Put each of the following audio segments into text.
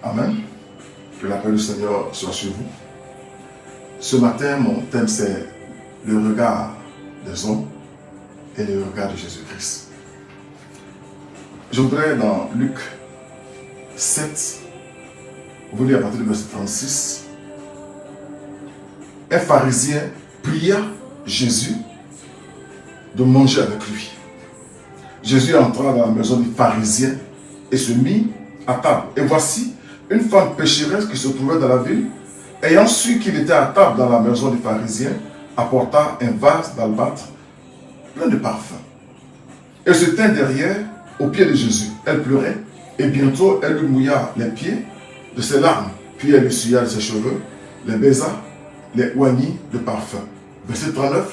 Amen. Que la paix du Seigneur soit sur vous. Ce matin, mon thème c'est le regard des hommes et le regard de Jésus-Christ. Je voudrais dans Luc 7, vous lire à partir du verset 36. Un pharisien pria Jésus de manger avec lui. Jésus entra dans la maison du pharisien et se mit à table. Et voici une femme pécheresse qui se trouvait dans la ville, ayant su qu'il était à table dans la maison du pharisien, apporta un vase d'albâtre plein de parfums. Elle se tint derrière, aux pieds de Jésus. Elle pleurait, et bientôt elle lui mouilla les pieds de ses larmes, puis elle essuya de ses cheveux, les baisa, les oignit de parfum. Verset 39.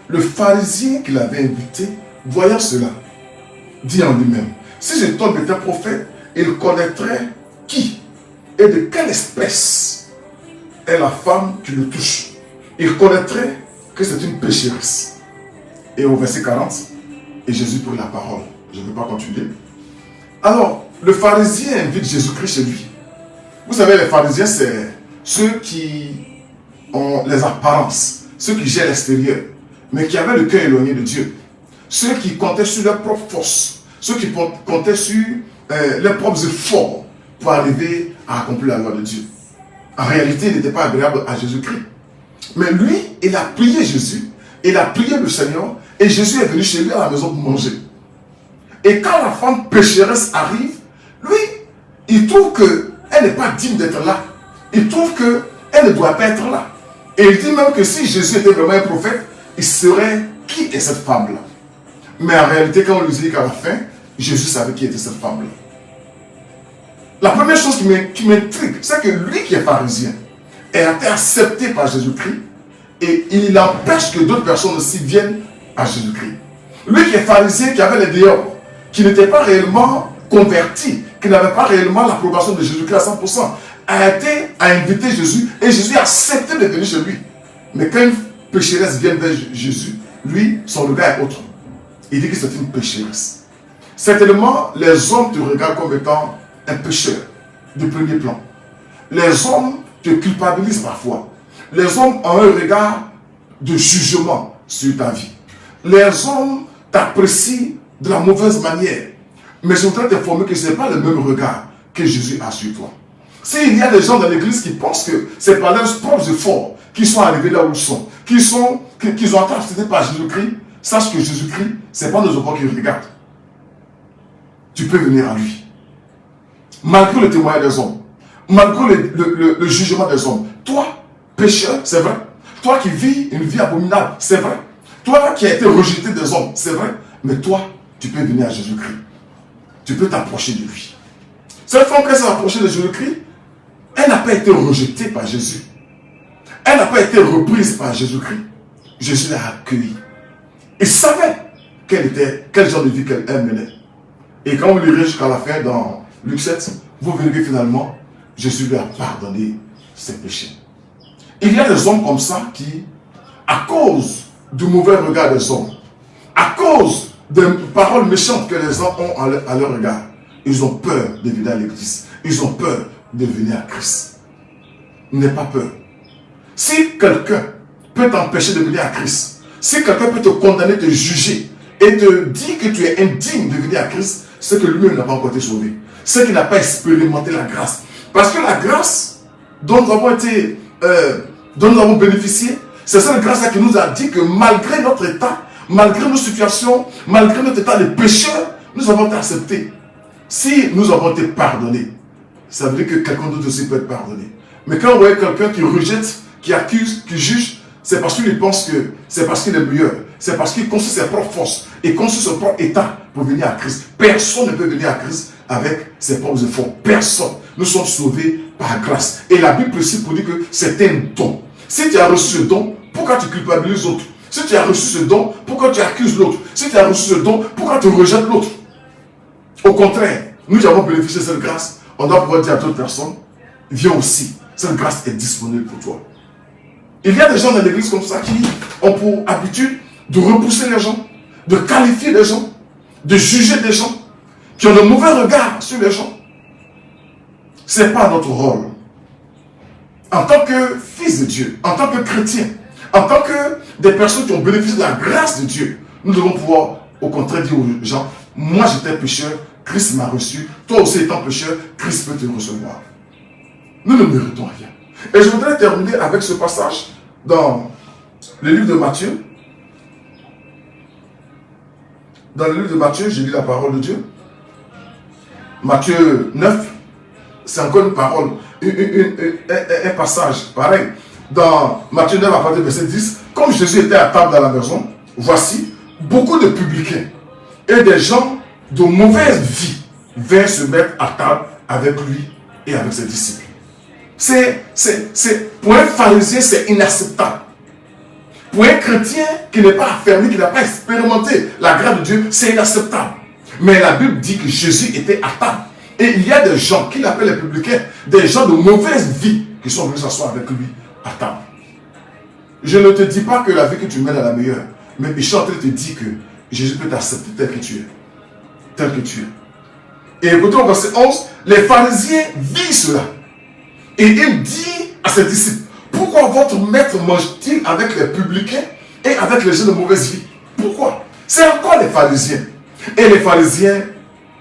Le pharisien qui l'avait invité, voyant cela, dit en lui-même, si cet homme était prophète, il connaîtrait qui et de quelle espèce est la femme qui le touche. Il connaîtrait que c'est une pécheresse. Et au verset 40, et Jésus prit la parole. Je ne vais pas continuer. Alors, le pharisien invite Jésus-Christ chez lui. Vous savez, les pharisiens, c'est ceux qui ont les apparences, ceux qui gèrent l'extérieur, mais qui avaient le cœur éloigné de Dieu. Ceux qui comptaient sur leur propre force, ceux qui comptaient sur leurs propres efforts pour arriver à accomplir la loi de Dieu. En réalité, il n'était pas agréable à Jésus-Christ. Mais lui, il a prié Jésus, il a prié le Seigneur, et Jésus est venu chez lui à la maison pour manger. Et quand la femme pécheresse arrive, lui, il trouve qu'elle n'est pas digne d'être là. Il trouve qu'elle ne doit pas être là. Et il dit même que si Jésus était vraiment un prophète, il saurait qui est cette femme-là. Mais en réalité, quand on lui dit qu'à la fin, Jésus savait qui était cette femme-là. La première chose qui m'intrigue, c'est que lui qui est pharisien, a été accepté par Jésus-Christ et il empêche que d'autres personnes aussi viennent à Jésus-Christ. Lui qui est pharisien, qui avait les dehors, qui n'était pas réellement converti, qui n'avait pas réellement l'approbation de Jésus-Christ à 100%, a invité Jésus et Jésus a accepté de venir chez lui. Mais quand une pécheresse vient vers Jésus, lui, son regard est autre. Il dit que c'est une pécheresse. Certainement, les hommes te regardent comme étant un pécheur de premier plan. Les hommes te culpabilisent parfois. Les hommes ont un regard de jugement sur ta vie. Les hommes t'apprécient de la mauvaise manière. Mais je voudrais t'informer que ce n'est pas le même regard que Jésus a sur toi. S'il y a des gens dans l'église qui pensent que c'est par leurs propres efforts qu'ils sont arrivés là où ils sont, qu'ils ont été acceptés par Jésus-Christ, sache que Jésus-Christ, ce n'est pas nos efforts qui regardent. Tu peux venir à lui. Malgré le témoignage des hommes, malgré le jugement des hommes, toi, pécheur, c'est vrai. Toi qui vis une vie abominable, c'est vrai. Toi qui as été rejeté des hommes, c'est vrai. Mais toi, tu peux venir à Jésus-Christ. Tu peux t'approcher de lui. Cette femme, quand elle s'est approchée de Jésus-Christ, elle n'a pas été rejetée par Jésus. Elle n'a pas été reprise par Jésus-Christ. Jésus l'a accueillie. Il savait quel genre de vie qu'elle menait. Et quand vous lirez jusqu'à la fin dans Luc 7, vous verrez que finalement, Jésus lui a pardonné ses péchés. Il y a des hommes comme ça qui, à cause du mauvais regard des hommes, à cause des paroles méchantes que les hommes ont à leur regard, ils ont peur de venir à l'église. Ils ont peur de venir à Christ. N'aie pas peur. Si quelqu'un peut t'empêcher de venir à Christ, si quelqu'un peut te condamner, te juger et te dire que tu es indigne de venir à Christ, c'est que lui-même n'a pas encore été sauvé. C'est qu'il n'a pas expérimenté la grâce. Parce que la grâce dont nous avons bénéficié, c'est cette grâce-là qui nous a dit que malgré notre état, malgré nos situations, malgré notre état de pécheur, nous avons été acceptés. Si nous avons été pardonnés, ça veut dire que quelqu'un d'autre aussi peut être pardonné. Mais quand on voit quelqu'un qui rejette, qui accuse, qui juge, c'est parce qu'il pense que c'est parce qu'il est meilleur. C'est parce qu'il construit ses propres forces et construit son propre état pour venir à Christ. Personne ne peut venir à Christ avec ses propres efforts. Personne. Nous sommes sauvés par grâce. Et la Bible précise pour dire que c'est un don. Si tu as reçu ce don, pourquoi tu culpabilises l'autre? Si tu as reçu ce don, pourquoi tu accuses l'autre? Si tu as reçu ce don, pourquoi tu rejettes l'autre? Au contraire, nous avons bénéficié de cette grâce. On doit pouvoir dire à d'autres personnes, viens aussi. Cette grâce est disponible pour toi. Il y a des gens dans l'église comme ça qui ont pour habitude de repousser les gens, de qualifier les gens, de juger des gens, qui ont de mauvais regards sur les gens. Ce n'est pas notre rôle. En tant que fils de Dieu, en tant que chrétien, en tant que des personnes qui ont bénéficié de la grâce de Dieu, nous devons pouvoir, au contraire, dire aux gens, moi j'étais pécheur, Christ m'a reçu, toi aussi étant pécheur, Christ peut te recevoir. Nous ne méritons rien. Et je voudrais terminer avec ce passage dans le livre de Matthieu. Dans le livre de Matthieu, j'ai lu la parole de Dieu. Matthieu 9, c'est encore une parole, un passage pareil. Dans Matthieu 9, à partir du verset 10, comme Jésus était à table dans la maison, voici, beaucoup de publicains et des gens de mauvaise vie vinrent se mettre à table avec lui et avec ses disciples. Pour un pharisien, c'est inacceptable. Pour un chrétien qui n'est pas affermi, qui n'a pas expérimenté la grâce de Dieu, c'est inacceptable. Mais la Bible dit que Jésus était à table. Et il y a des gens qu'il appelle les publicains, des gens de mauvaise vie qui sont venus s'asseoir avec lui à table. Je ne te dis pas que la vie que tu mènes est la meilleure, mais je suis en train de te dire que Jésus peut t'accepter tel que tu es. Tel que tu es. Et écoutez au verset 11, les pharisiens vivent cela. Et il dit à ses disciples, pourquoi votre maître mange-t-il avec les publicains et avec les gens de mauvaise vie? Pourquoi? C'est encore les pharisiens. Et les pharisiens,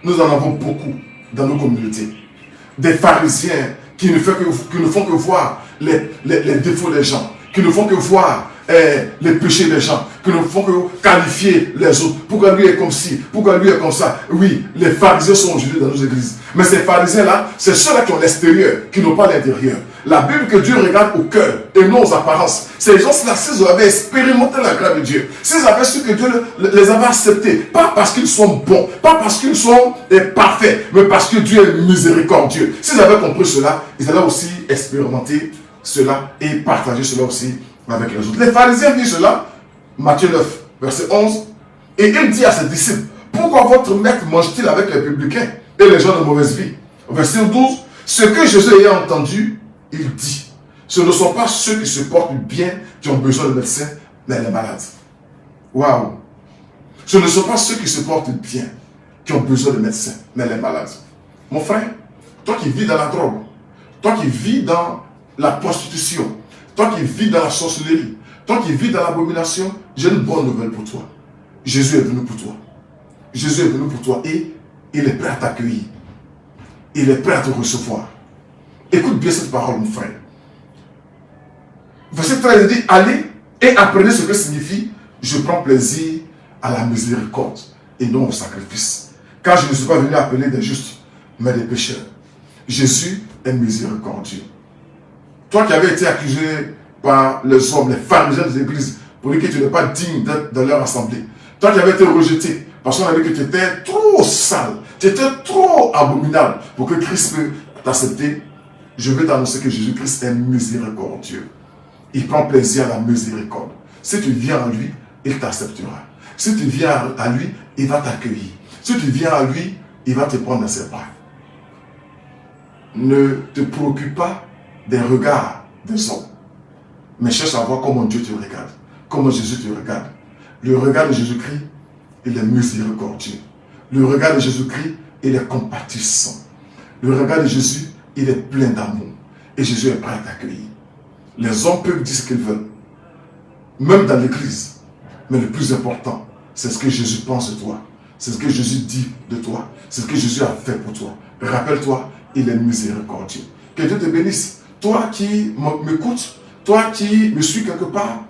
nous en avons beaucoup dans nos communautés. Des pharisiens qui ne font que voir les défauts des gens, qui ne font que voir les péchés des gens, qui ne font que qualifier les autres. Pourquoi lui est comme ci, pourquoi lui est comme ça? Oui, les pharisiens sont aujourd'hui dans nos églises. Mais ces pharisiens-là, c'est ceux-là qui ont l'extérieur, qui n'ont pas l'intérieur. La Bible que Dieu regarde au cœur et non aux apparences. Ces gens-là, s'ils avaient expérimenté la grâce de Dieu, s'ils avaient su que Dieu les avait acceptés, pas parce qu'ils sont bons, pas parce qu'ils sont parfaits, mais parce que Dieu est miséricordieux. S'ils avaient compris cela, ils allaient aussi expérimenter cela et partager cela aussi avec les autres. Les pharisiens disent cela, Matthieu 9, verset 11, et il dit à ses disciples, pourquoi votre maître mange-t-il avec les publicains et les gens de mauvaise vie? Verset 12, ce que Jésus ayant entendu, il dit, ce ne sont pas ceux qui se portent bien qui ont besoin de médecins, mais les malades. Waouh! Ce ne sont pas ceux qui se portent bien qui ont besoin de médecins, mais les malades. Mon frère, toi qui vis dans la drogue, toi qui vis dans la prostitution, toi qui vis dans la sorcellerie, toi qui vis dans l'abomination, j'ai une bonne nouvelle pour toi. Jésus est venu pour toi. Jésus est venu pour toi et il est prêt à t'accueillir. Il est prêt à te recevoir. Écoute bien cette parole, mon frère. Verset 13 dit, allez et apprenez ce que signifie, je prends plaisir à la miséricorde et non au sacrifice. Car je ne suis pas venu appeler des justes, mais des pécheurs. Jésus est miséricordieux. Toi qui avais été accusé par les hommes, les pharisiens des églises, pour dire que tu n'es pas digne d'être dans leur assemblée. Toi qui avais été rejeté, parce qu'on a dit que tu étais trop sale, tu étais trop abominable pour que Christ peut t'accepter. Je veux t'annoncer que Jésus-Christ est miséricordieux. Il prend plaisir à la miséricorde. Si tu viens à lui, il t'acceptera. Si tu viens à lui, il va t'accueillir. Si tu viens à lui, il va te prendre dans ses bras. Ne te préoccupe pas des regards des hommes, mais cherche à voir comment Dieu te regarde, comment Jésus te regarde. Le regard de Jésus-Christ, il est miséricordieux. Le regard de Jésus-Christ, il est compatissant. Le regard de Jésus, il est plein d'amour. Et Jésus est prêt à t'accueillir. Les hommes peuvent dire ce qu'ils veulent, même dans l'église. Mais le plus important, c'est ce que Jésus pense de toi. C'est ce que Jésus dit de toi. C'est ce que Jésus a fait pour toi. Rappelle-toi, il est miséricordieux. Que Dieu te bénisse. Toi qui m'écoutes, toi qui me suis quelque part,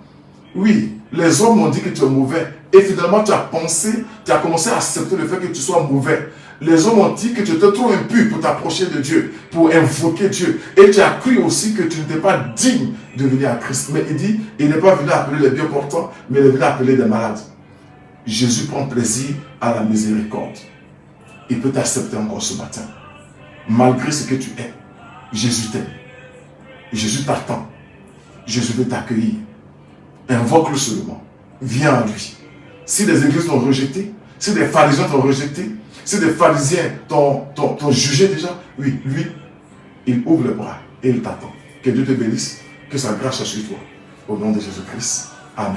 oui, les hommes ont dit que tu es mauvais. Et finalement, tu as pensé, tu as commencé à accepter le fait que tu sois mauvais. Les hommes ont dit que tu étais trop impur pour t'approcher de Dieu, pour invoquer Dieu. Et tu as cru aussi que tu n'étais pas digne de venir à Christ. Mais il dit, il n'est pas venu appeler les bien portants, mais il est venu appeler les malades. Jésus prend plaisir à la miséricorde. Il peut t'accepter encore ce matin. Malgré ce que tu es, Jésus t'aime. Jésus t'attend. Jésus veut t'accueillir. Invoque-le seulement. Viens à lui. Si les églises t'ont rejeté, si des pharisiens t'ont rejeté, si des pharisiens t'ont jugé déjà, oui, lui, il ouvre les bras et il t'attend. Que Dieu te bénisse, que sa grâce soit sur toi. Au nom de Jésus-Christ. Amen.